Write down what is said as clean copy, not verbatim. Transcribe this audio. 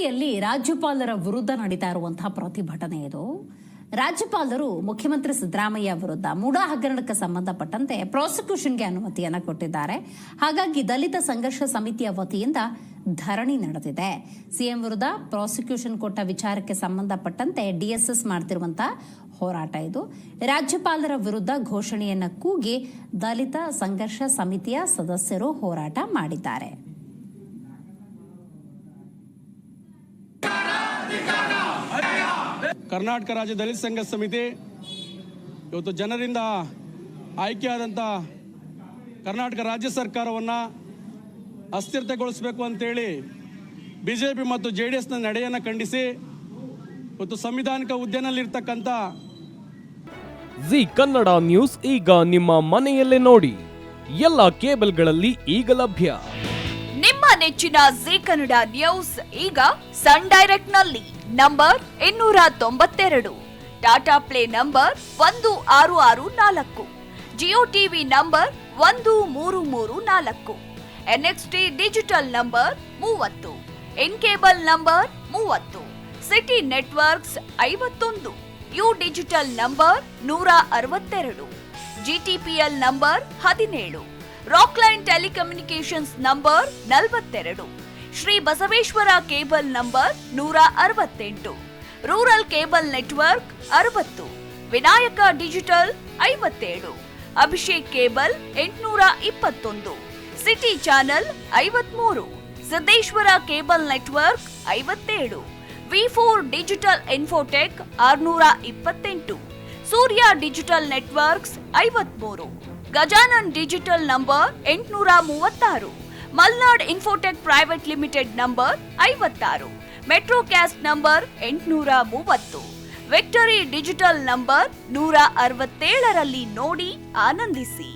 ದೆಹಲಿಯಲ್ಲಿ ರಾಜ್ಯಪಾಲರ ವಿರುದ್ಧ ನಡೀತಾ ಇರುವಂತಹ ಪ್ರತಿಭಟನೆ ಇದು. ರಾಜ್ಯಪಾಲರು ಮುಖ್ಯಮಂತ್ರಿ ಸಿದ್ದರಾಮಯ್ಯ ವಿರುದ್ಧ ಮೂಡಾ ಹಗರಣಕ್ಕೆ ಸಂಬಂಧಪಟ್ಟಂತೆ ಪ್ರಾಸಿಕ್ಯೂಷನ್ಗೆ ಅನುಮತಿಯನ್ನು ಕೊಟ್ಟಿದ್ದಾರೆ. ಹಾಗಾಗಿ ದಲಿತ ಸಂಘರ್ಷ ಸಮಿತಿಯ ವತಿಯಿಂದ ಧರಣಿ ನಡೆದಿದೆ. ಸಿಎಂ ವಿರುದ್ಧ ಪ್ರಾಸಿಕ್ಯೂಷನ್ ಕೊಟ್ಟ ವಿಚಾರಕ್ಕೆ ಸಂಬಂಧಪಟ್ಟಂತೆ ಡಿಎಸ್ಎಸ್ ಮಾಡ್ತಿರುವಂತಹ ಹೋರಾಟ ಇದು. ರಾಜ್ಯಪಾಲರ ವಿರುದ್ಧ ಘೋಷಣೆಯನ್ನ ಕೂಗಿ ದಲಿತ ಸಂಘರ್ಷ ಸಮಿತಿಯ ಸದಸ್ಯರು ಹೋರಾಟ ಮಾಡಿದ್ದಾರೆ. ಕರ್ನಾಟಕ ರಾಜ್ಯ ದಲಿತ ಸಂಘ ಸಮಿತಿ ಇವತ್ತು ಜನರಿಂದ ಆಯ್ಕೆಯಾದಂಥ ಕರ್ನಾಟಕ ರಾಜ್ಯ ಸರ್ಕಾರವನ್ನು ಅಸ್ಥಿರತೆಗೊಳಿಸಬೇಕು ಅಂತೇಳಿ ಬಿಜೆಪಿ ಮತ್ತು JDSನ ನಡೆಯನ್ನು ಖಂಡಿಸಿ ಇವತ್ತು ಸಂವಿಧಾನಿಕ ಹುದ್ದೆಯಲ್ಲಿರ್ತಕ್ಕಂಥ ಜಿ ಕನ್ನಡ ನ್ಯೂಸ್ ಈಗ ನಿಮ್ಮ ಮನೆಯಲ್ಲೇ ನೋಡಿ. ಎಲ್ಲ ಕೇಬಲ್ಗಳಲ್ಲಿ ಈಗ ಲಭ್ಯ. ನಿಮ್ಮ ನೆಚ್ಚಿನ ಜಿ ಕನ್ನಡ ನ್ಯೂಸ್ ಈಗ ಸನ್ ಡೈರೆಕ್ಟ್ ನಲ್ಲಿ number 292, Tata play number 1664, Jio TV number 1334, NXT digital number 30, in cable number 30, city networks 51, U digital number 162, GTPL number 17, Rockline telecommunications number 42, Shri Basaveshwara cable number 168, rural cable network 60, Vinayaka digital 57, Abhishek cable 821, city channel 53, Siddeshwara cable network 57, V4 digital Infotech 628, Surya digital networks 53, Gajanan digital number 836, Malnad infotech private limited number 56, Metrocast number 830, Victory digital number 167ರಲ್ಲಿ ನೋಡಿ ಆನಂದಿಸಿ.